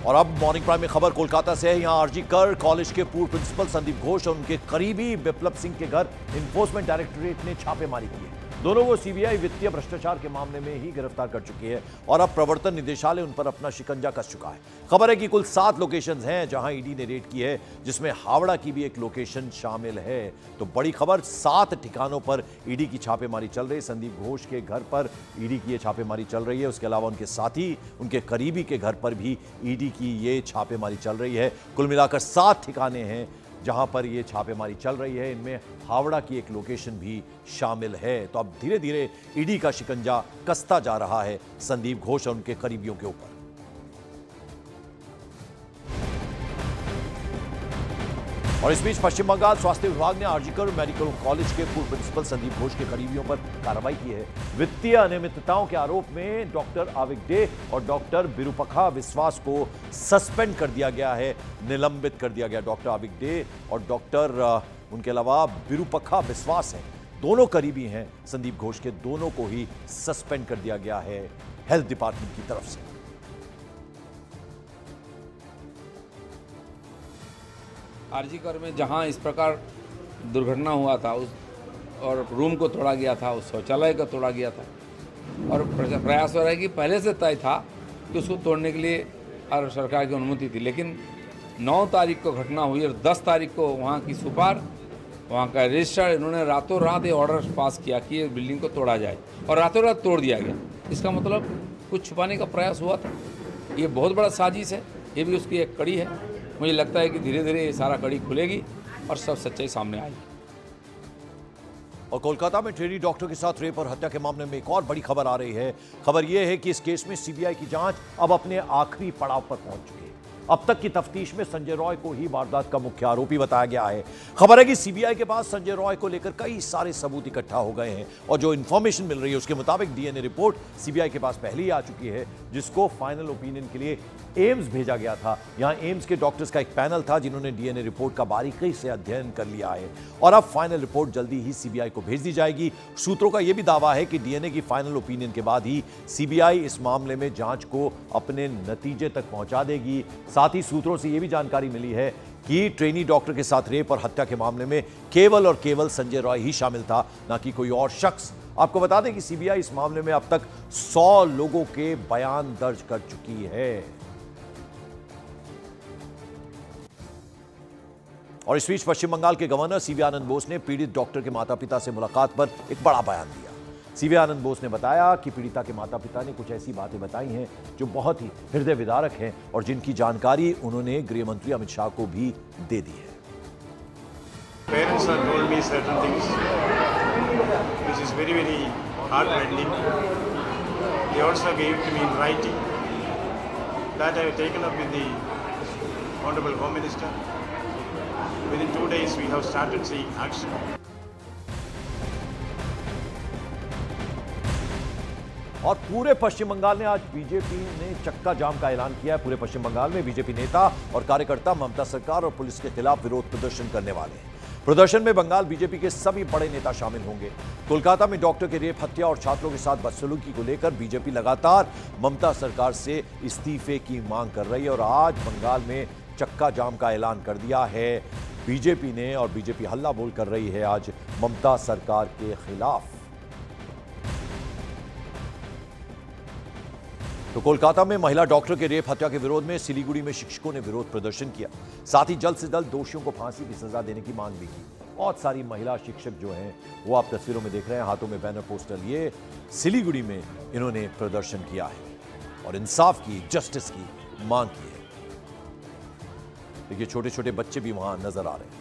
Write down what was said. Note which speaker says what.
Speaker 1: और अब morning prime में खबर कोलकाता से है। यहां आरजी कर कॉलेज के पूर्व प्रिंसिपल संदीप घोष और उनके करीबी बिप्लब सिंह के घर एनफोर्समेंट डायरेक्टोरेट ने छापेमारी की है। दोनों को सीबीआई वित्तीय भ्रष्टाचार के मामले में ही गिरफ्तार कर चुकी है और अब प्रवर्तन निदेशालय उन पर अपना शिकंजा कस चुका है। खबर है कि कुल 7 लोकेशंस हैं जहां ईडी ने रेड की है, जिसमें हावड़ा की भी एक लोकेशन शामिल है। तो बड़ी खबर, 7 ठिकानों पर ईडी की छापेमारी चल रही है। संदीप घोष के घर पर ईडी की ये छापेमारी चल रही है। उसके अलावा उनके साथी, उनके करीबी के घर पर भी ईडी की ये छापेमारी चल रही है। कुल मिलाकर 7 ठिकाने हैं जहां पर ये छापेमारी चल रही है। इनमें हावड़ा की एक लोकेशन भी शामिल है। तो अब धीरे धीरे ईडी का शिकंजा कसता जा रहा है संदीप घोष और उनके करीबियों के ऊपर। और इस बीच पश्चिम बंगाल स्वास्थ्य विभाग ने आरजी कर मेडिकल कॉलेज के पूर्व प्रिंसिपल संदीप घोष के करीबियों पर कार्रवाई की है। वित्तीय अनियमितताओं के आरोप में डॉक्टर आविग्डे और डॉक्टर विरूपखा विश्वास को सस्पेंड कर दिया गया है, निलंबित कर दिया गया। डॉक्टर आविग्डे और डॉक्टर उनके अलावा विरूपखा विश्वास हैं, दोनों करीबी हैं संदीप घोष के, दोनों को ही सस्पेंड कर दिया गया है हेल्थ डिपार्टमेंट की तरफ से।
Speaker 2: आरजी कर में जहां इस प्रकार दुर्घटना हुआ था उस और रूम को तोड़ा गया था, उस शौचालय को तोड़ा गया था और प्रयास हो रहा है कि पहले से तय था कि उसको तोड़ने के लिए और सरकार की अनुमति थी, लेकिन 9 तारीख को घटना हुई और 10 तारीख को वहाँ की सुपार, वहाँ का रजिस्ट्रार, इन्होंने रातों रात ये ऑर्डर पास किया कि ये बिल्डिंग को तोड़ा जाए और रातों रात तोड़ दिया गया। इसका मतलब कुछ छुपाने का प्रयास हुआ था। ये बहुत बड़ा साजिश है, ये भी उसकी एक कड़ी है। मुझे लगता है कि धीरे धीरे ये सारा कड़ी खुलेगी और सब सच्चाई सामने आएगी।
Speaker 1: और कोलकाता में ट्रेनी डॉक्टर के साथ रेप और हत्या के मामले में एक और बड़ी खबर आ रही है। खबर यह है कि इस केस में सीबीआई की जांच अब अपने आखिरी पड़ाव पर पहुंच चुकी है। अब तक की तफ्तीश में संजय रॉय को ही वारदात का मुख्य आरोपी बताया गया है। खबर है कि सीबीआई के पास संजय रॉय को लेकर कई सारे सबूत इकट्ठा हो गए हैं और जो इंफॉर्मेशन मिल रही है उसके मुताबिक डीएनए रिपोर्ट सीबीआई के पास पहले ही आ चुकी है, जिसको फाइनल ओपिनियन के लिए एम्स भेजा गया था। यहां एम्स के डॉक्टर्स का एक पैनल था जिन्होंने डीएनए रिपोर्ट का बारीकी से अध्ययन कर लिया है और अब फाइनल रिपोर्ट जल्दी ही सीबीआई को भेज दी जाएगी। सूत्रों का यह भी दावा है कि डीएनए की फाइनल ओपिनियन के बाद ही सीबीआई इस मामले में जांच को अपने नतीजे तक पहुंचा देगी। साथ ही सूत्रों से यह भी जानकारी मिली है कि ट्रेनी डॉक्टर के साथ रेप और हत्या के मामले में केवल और केवल संजय रॉय ही शामिल था, ना कि कोई और शख्स। आपको बता दें कि सीबीआई इस मामले में अब तक 100 लोगों के बयान दर्ज कर चुकी है। और इस बीच पश्चिम बंगाल के गवर्नर सीवी आनंद बोस ने पीड़ित डॉक्टर के माता पिता से मुलाकात पर एक बड़ा बयान दिया। सीवी आनंद बोस ने बताया कि पीड़िता के माता पिता ने कुछ ऐसी बातें बताई हैं जो बहुत ही हृदय विदारक हैं और जिनकी जानकारी उन्होंने गृह मंत्री अमित शाह को भी दे दी है।
Speaker 3: Parents have told me certain things which is very, very heartrending. They also gave to me in writing that I have taken up with the Honorable Home Minister. Within 2 days we have started seeing action.
Speaker 1: और पूरे पश्चिम बंगाल ने आज BJP ने चक्का जाम का ऐलान किया है। पूरे पश्चिम बंगाल में बीजेपी नेता और कार्यकर्ता ममता सरकार और पुलिस के खिलाफ विरोध प्रदर्शन करने वाले हैं। प्रदर्शन में बंगाल बीजेपी के सभी बड़े नेता शामिल होंगे। कोलकाता में डॉक्टर के रेप, हत्या और छात्रों के साथ बदसलूकी को लेकर बीजेपी लगातार ममता सरकार से इस्तीफे की मांग कर रही है और आज बंगाल में चक्का जाम का ऐलान कर दिया है बीजेपी ने और बीजेपी हल्ला बोल कर रही है आज ममता सरकार के खिलाफ। तो कोलकाता में महिला डॉक्टर के रेप हत्या के विरोध में सिलीगुड़ी में शिक्षकों ने विरोध प्रदर्शन किया। साथ ही जल्द से जल्द दोषियों को फांसी की सजा देने की मांग भी की। बहुत सारी महिला शिक्षक जो हैं वो आप तस्वीरों में देख रहे हैं, हाथों में बैनर पोस्टर लिए सिलीगुड़ी में इन्होंने प्रदर्शन किया है और इंसाफ की, जस्टिस की मांग की है। देखिए छोटे छोटे बच्चे भी वहां नजर आ रहे हैं।